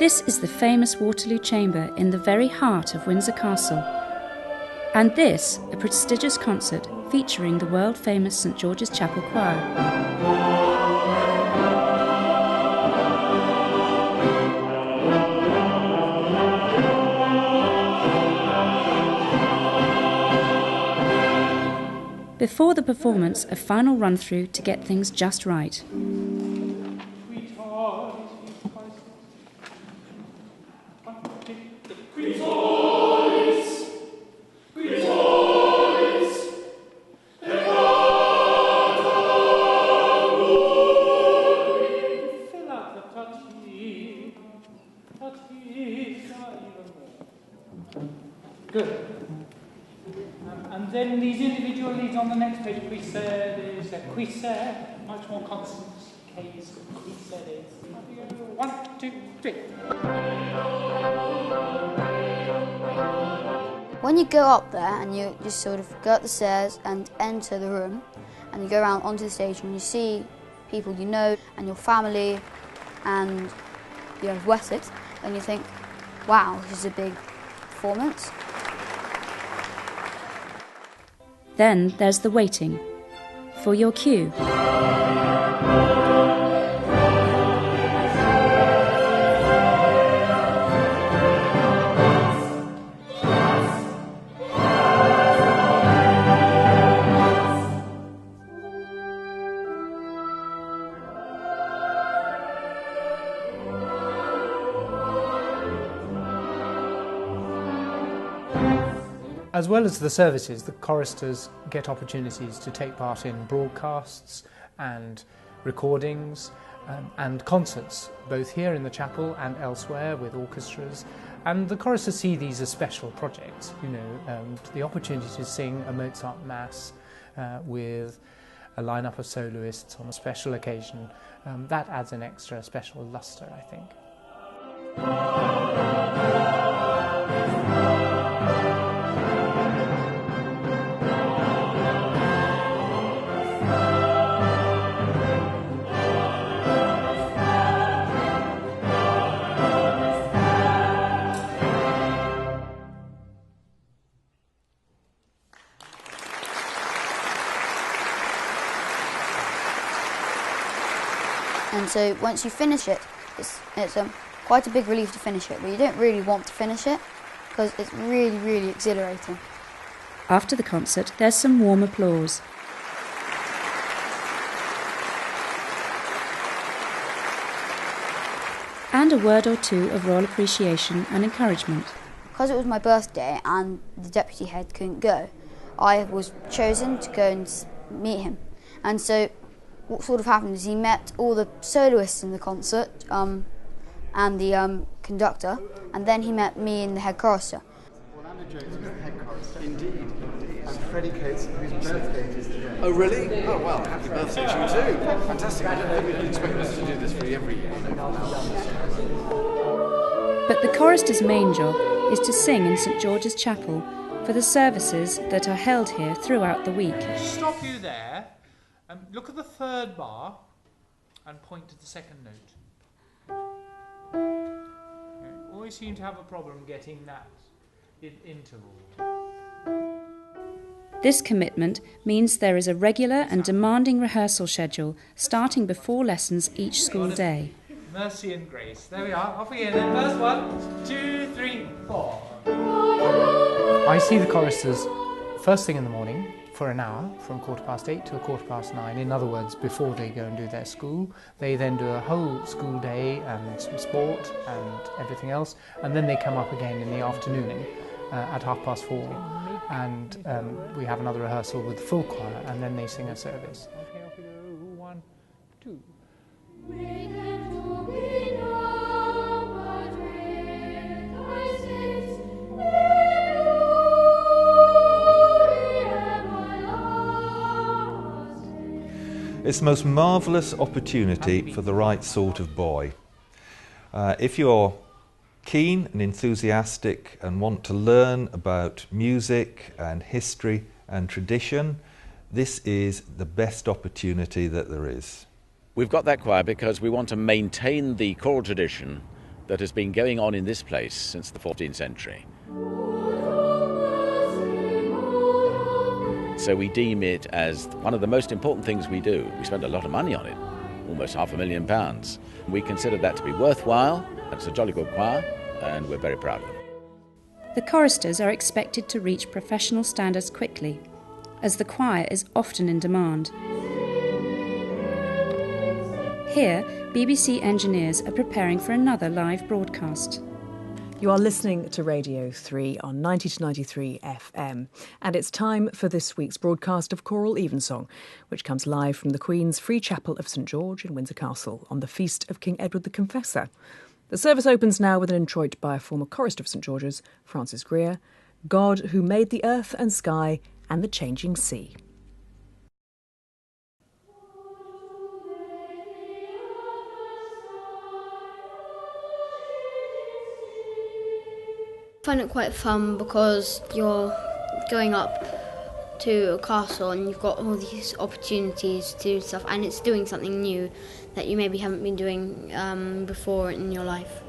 This is the famous Waterloo Chamber in the very heart of Windsor Castle. And this, a prestigious concert featuring the world-famous St George's Chapel Choir. Before the performance, a final run-through to get things just right. Good. And then these individual leads on the next page. Cuisset, there's a cuisset, much more consonants. K's, cuisset is. 1, 2, 3. When you go up there and you just sort of go up the stairs and enter the room, and you go around onto the stage and you see people you know and your family and Wessex, then you think, wow, this is a big performance. Then there's the waiting for your cue. As well as the services, the choristers get opportunities to take part in broadcasts and recordings and concerts, both here in the chapel and elsewhere with orchestras. And the choristers see these as special projects, the opportunity to sing a Mozart Mass with a lineup of soloists on a special occasion. That adds an extra special lustre, I think. And so once you finish it, it's quite a big relief to finish it, but you don't really want to finish it because it's really, really exhilarating. After the concert, there's some warm applause. And a word or two of royal appreciation and encouragement. Because it was my birthday and the deputy head couldn't go, I was chosen to go and meet him. And so what sort of happened is he met all the soloists in the concert and the conductor, and then he met me and the head chorister. Orlando Jones was the head chorister. Indeed. And Freddie Coates, whose birthday it is today. Oh, really? Oh, well, happy birthday to you too. Fantastic. I don't think we'd expect us to do this for you every year. But the chorister's main job is to sing in St George's Chapel for the services that are held here throughout the week. Stop you there. Look at the third bar and point to the second note. Always seem to have a problem getting that interval. This commitment means there is a regular and demanding rehearsal schedule starting before lessons each school day. Mercy and grace. There we are. Off we go then. First 1, 2, 3, 4. I see the choristers first thing in the morning for an hour, from 8:15 to 9:15. In other words, before they go and do their school. They then do a whole school day and some sport and everything else, and then they come up again in the afternoon at 4:30, and we have another rehearsal with the full choir, and then they sing a service. Okay, off we go. 1, 2. It's the most marvellous opportunity for the right sort of boy. If you're keen and enthusiastic and want to learn about music and history and tradition, this is the best opportunity that there is. We've got that choir because we want to maintain the choral tradition that has been going on in this place since the 14th century. So we deem it as one of the most important things we do. We spend a lot of money on it, almost £500,000. We consider that to be worthwhile. It's a jolly good choir, and we're very proud of them. The choristers are expected to reach professional standards quickly, as the choir is often in demand. Here, BBC engineers are preparing for another live broadcast. You are listening to Radio 3 on 90 to 93 FM, and it's time for this week's broadcast of Choral Evensong, which comes live from the Queen's Free Chapel of St George in Windsor Castle on the feast of King Edward the Confessor. The service opens now with an introit by a former chorister of St George's, Francis Greer, God who made the earth and sky and the changing sea. I find it quite fun because you're going up to a castle and you've got all these opportunities to do stuff, and it's doing something new that you maybe haven't been doing before in your life.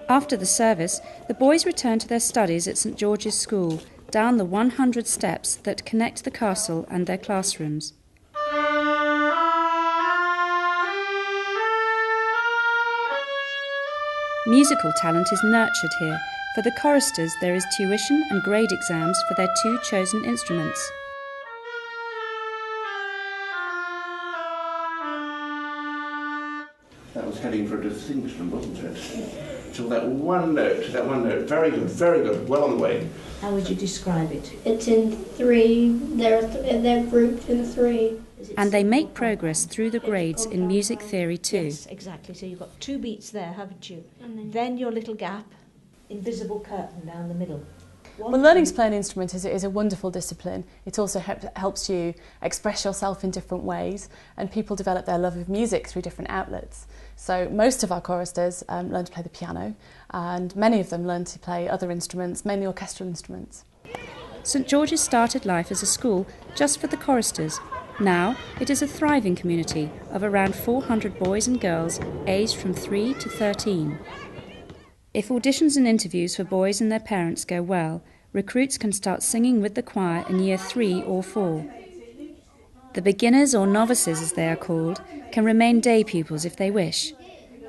After the service, the boys return to their studies at St George's School, down the 100 steps that connect the castle and their classrooms. Musical talent is nurtured here. For the choristers, there is tuition and grade exams for their 2 chosen instruments. That was heading for a distinction, wasn't it? Till that one note, very good, well on the way. How would you describe it? It's in 3, they're grouped in 3. And they make progress through the grades in music theory too. Yes, exactly. So you've got 2 beats there, haven't you? And then your little gap, invisible curtain down the middle. Well, learning to play an instrument is a wonderful discipline. It also helps you express yourself in different ways, and people develop their love of music through different outlets. So most of our choristers learn to play the piano, and many of them learn to play other instruments, mainly orchestral instruments. St George's started life as a school just for the choristers. Now it is a thriving community of around 400 boys and girls aged from 3 to 13. If auditions and interviews for boys and their parents go well, recruits can start singing with the choir in year 3 or 4. The beginners, or novices as they are called, can remain day pupils if they wish,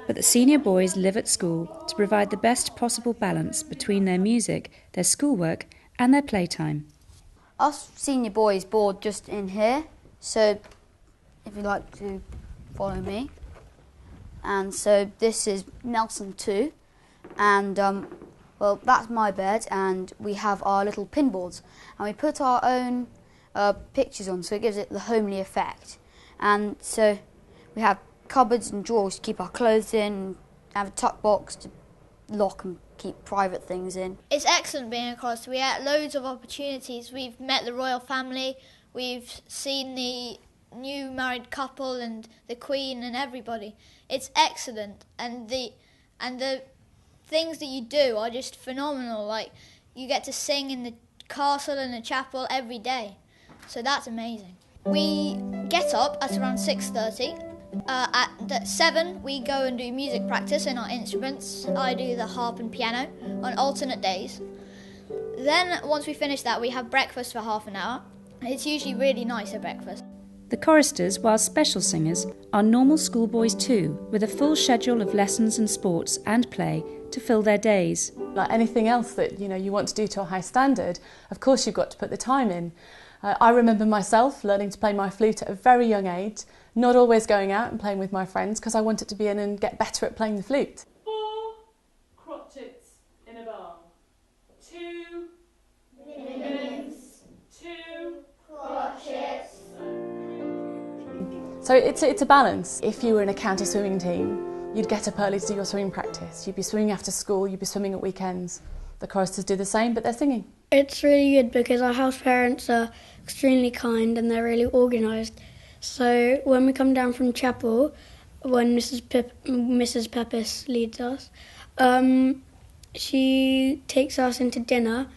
but the senior boys live at school to provide the best possible balance between their music, their schoolwork and their playtime. Us senior boys board just in here, so if you'd like to follow me. And so this is Nelson 2. And, well, that's my bed, and we have our little pinboards. And we put our own pictures on, so it gives it the homely effect. And so we have cupboards and drawers to keep our clothes in, have a tuck box to lock and keep private things in. It's excellent being a chorister. We had loads of opportunities. We've met the royal family, we've seen the new married couple and the Queen and everybody. It's excellent, and the things that you do are just phenomenal. Like, you get to sing in the castle and the chapel every day, so that's amazing. We get up at around 6:30. At 7 we go and do music practice in our instruments. I do the harp and piano on alternate days. Then once we finish that, we have breakfast for half an hour. It's usually really nice at breakfast. The choristers, while special singers, are normal schoolboys too, with a full schedule of lessons and sports and play to fill their days. Like anything else that you want to do to a high standard, of course you've got to put the time in. I remember myself learning to play my flute at a very young age, not always going out and playing with my friends because I wanted to be in and get better at playing the flute. 4 crotchets in a barn. 2 minims. 2 crotchets. So it's a balance. If you were in a county swimming team, you'd get up early to do your swimming practice. You'd be swimming after school, you'd be swimming at weekends. The choristers do the same, but they're singing. It's really good because our house parents are extremely kind and they're really organised. So when we come down from chapel, when Mrs. Pepys leads us, she takes us into dinner,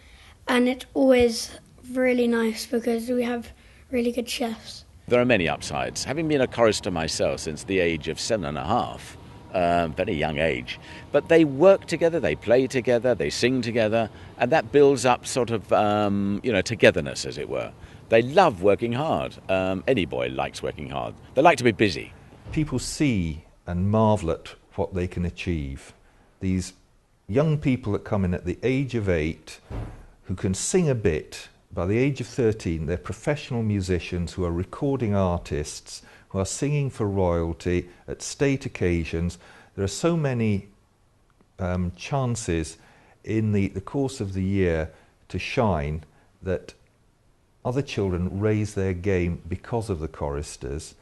and it's always really nice because we have really good chefs. There are many upsides. Having been a chorister myself since the age of 7.5, very young age. But they work together, they play together, they sing together, and that builds up sort of, togetherness, as it were. They love working hard. Any boy likes working hard. They like to be busy. People see and marvel at what they can achieve. These young people that come in at the age of 8 who can sing a bit, by the age of 13 they're professional musicians who are recording artists, who are singing for royalty at state occasions. There are so many chances in the course of the year to shine that other children raise their game because of the choristers.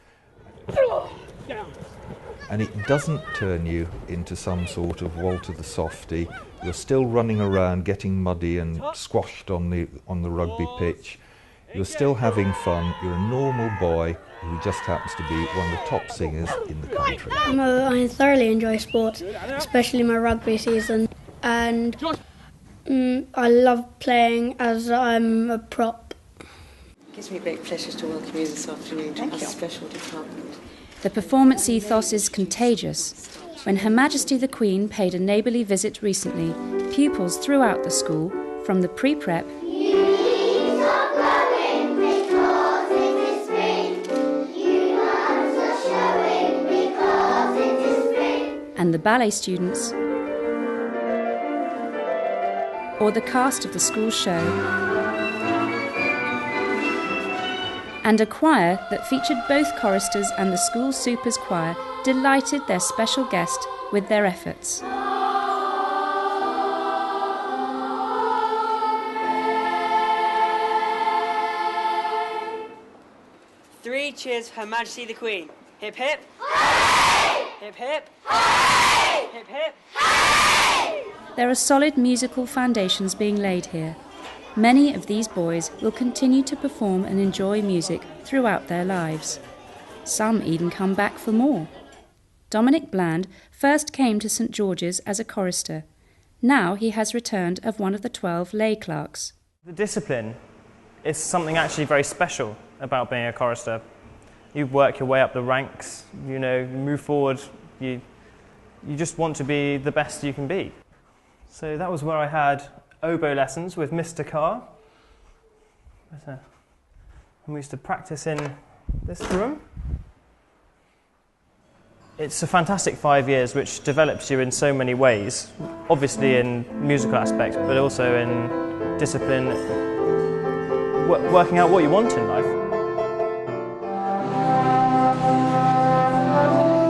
And it doesn't turn you into some sort of Walter the Softy. You're still running around getting muddy and squashed on the rugby pitch. You're still having fun. You're a normal boy who just happens to be one of the top singers in the country. I thoroughly enjoy sport, especially my rugby season, and I love playing as I'm a prop. It gives me great pleasure to welcome you this afternoon to our special department. The performance ethos is contagious. When Her Majesty the Queen paid a neighbourly visit recently, pupils throughout the school, from the pre-prep and the ballet students, or the cast of the school show, and a choir that featured both choristers and the school supers choir delighted their special guest with their efforts. Three cheers for Her Majesty the Queen. Hip hip. Hooray! Hip hip. Hooray! Hip hip. Hooray! There are solid musical foundations being laid here. Many of these boys will continue to perform and enjoy music throughout their lives. Some even come back for more. Dominic Bland first came to St George's as a chorister. Now he has returned as one of the 12 lay clerks. The discipline is something actually very special about being a chorister. You work your way up the ranks, you move forward, you just want to be the best you can be. So that was where I had oboe lessons with Mr. Carr. And we used to practice in this room. It's a fantastic 5 years which develops you in so many ways, obviously in musical aspects, but also in discipline, working out what you want in life.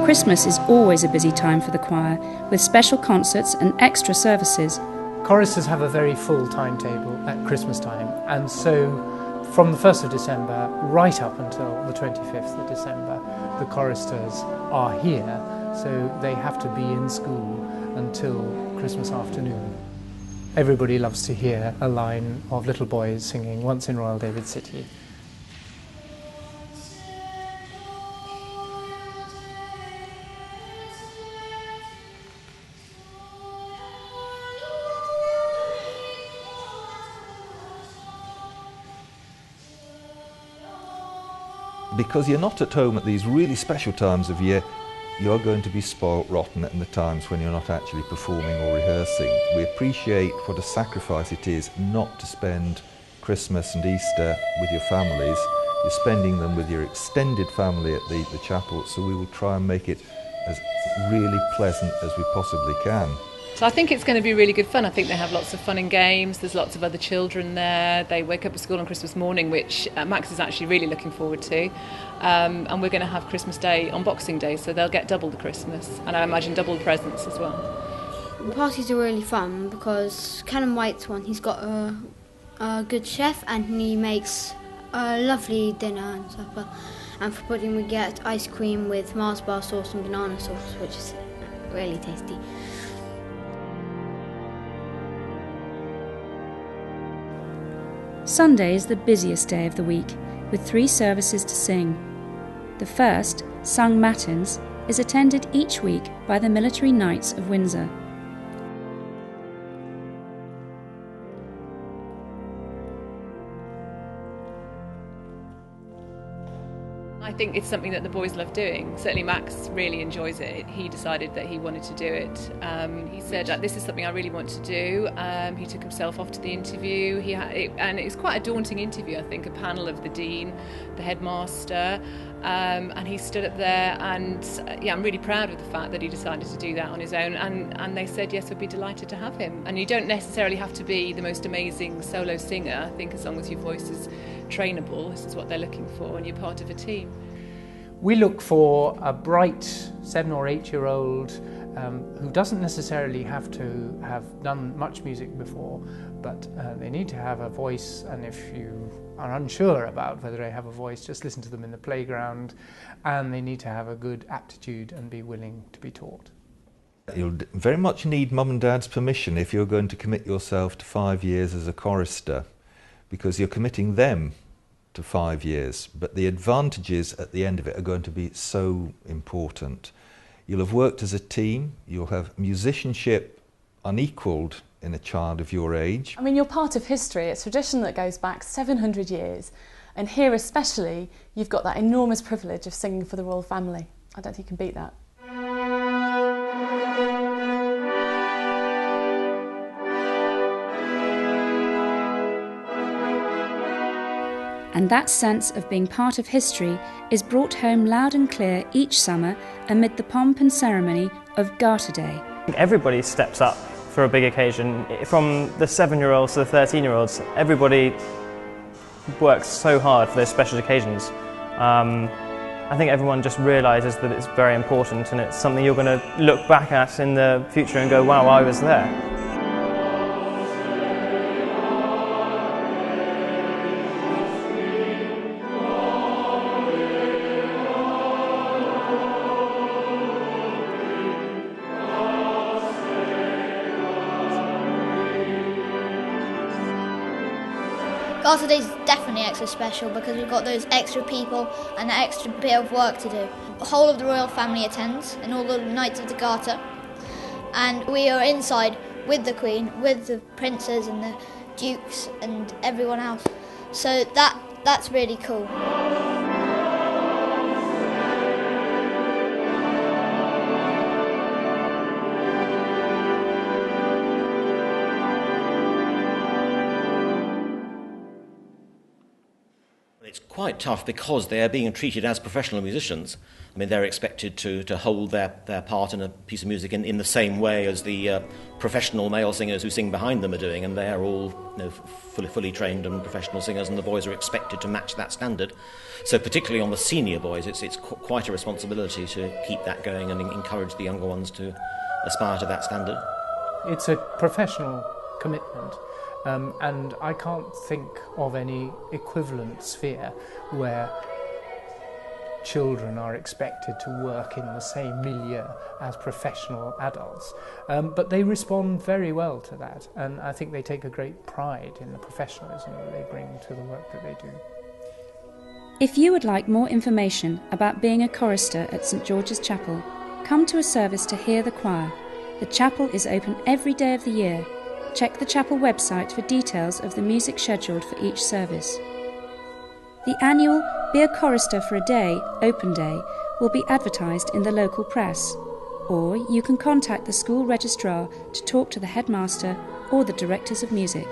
Christmas is always a busy time for the choir, with special concerts and extra services. Choristers have a very full timetable at Christmas time, and so from the 1st of December right up until the 25th of December, the choristers are here, so they have to be in school until Christmas afternoon. Everybody loves to hear a line of little boys singing "Once in Royal David City." Because you're not at home at these really special times of year, you're going to be spoilt rotten in the times when you're not actually performing or rehearsing. We appreciate what a sacrifice it is not to spend Christmas and Easter with your families. You're spending them with your extended family at the chapel, so we will try and make it as really pleasant as we possibly can. So I think it's going to be really good fun. I think they have lots of fun and games. There's lots of other children there. They wake up at school on Christmas morning, which Max is actually really looking forward to. And we're going to have Christmas Day on Boxing Day, so they'll get double the Christmas. And I imagine double the presents as well. The parties are really fun because Callum White's one, he's got a good chef and he makes a lovely dinner and supper. And for pudding we get ice cream with Mars bar sauce and banana sauce, which is really tasty. Sunday is the busiest day of the week, with 3 services to sing. The first, sung matins, is attended each week by the Military Knights of Windsor. I think it's something that the boys love doing. Certainly Max really enjoys it. He decided that he wanted to do it. He said, this is something I really want to do. He took himself off to the interview. And it was quite a daunting interview, I think, a panel of the Dean, the Headmaster, and he stood up there and I'm really proud of the fact that he decided to do that on his own, and they said, yes, we'd be delighted to have him. And you don't necessarily have to be the most amazing solo singer. I think as long as your voice is trainable, this is what they're looking for, and you're part of a team. We look for a bright 7 or 8-year-old who doesn't necessarily have to have done much music before, but they need to have a voice, and if you are unsure about whether they have a voice, just listen to them in the playground, and they need to have a good aptitude and be willing to be taught. You'll very much need Mum and Dad's permission if you're going to commit yourself to 5 years as a chorister, because you're committing them to 5 years, but the advantages at the end of it are going to be so important. You'll have worked as a team, you'll have musicianship unequalled in a child of your age. I mean, you're part of history. It's a tradition that goes back 700 years, and here especially you've got that enormous privilege of singing for the royal family. I don't think you can beat that. And that sense of being part of history is brought home loud and clear each summer amid the pomp and ceremony of Garter Day. Everybody steps up for a big occasion. From the 7-year-olds to the 13-year-olds, everybody works so hard for those special occasions. I think everyone just realises that it's very important, and it's something you're going to look back at in the future and go, wow, I was there. Garter Day is definitely extra special because we've got those extra people and that extra bit of work to do. The whole of the royal family attends and all the Knights of the Garter, and we are inside with the Queen, with the princes and the dukes and everyone else. So that's really cool. It's quite tough because they are being treated as professional musicians. I mean, they're expected to hold their part in a piece of music in the same way as the professional male singers who sing behind them are doing, and they are all fully trained and professional singers, and the boys are expected to match that standard. So particularly on the senior boys, it's quite a responsibility to keep that going and encourage the younger ones to aspire to that standard. It's a professional commitment. And I can't think of any equivalent sphere where children are expected to work in the same milieu as professional adults. But they respond very well to that, and I think they take a great pride in the professionalism that they bring to the work that they do. If you would like more information about being a chorister at St George's Chapel, come to a service to hear the choir. The chapel is open every day of the year. Check the chapel website for details of the music scheduled for each service. The annual Be a Chorister for a Day Open Day will be advertised in the local press, or you can contact the school registrar to talk to the headmaster or the directors of music.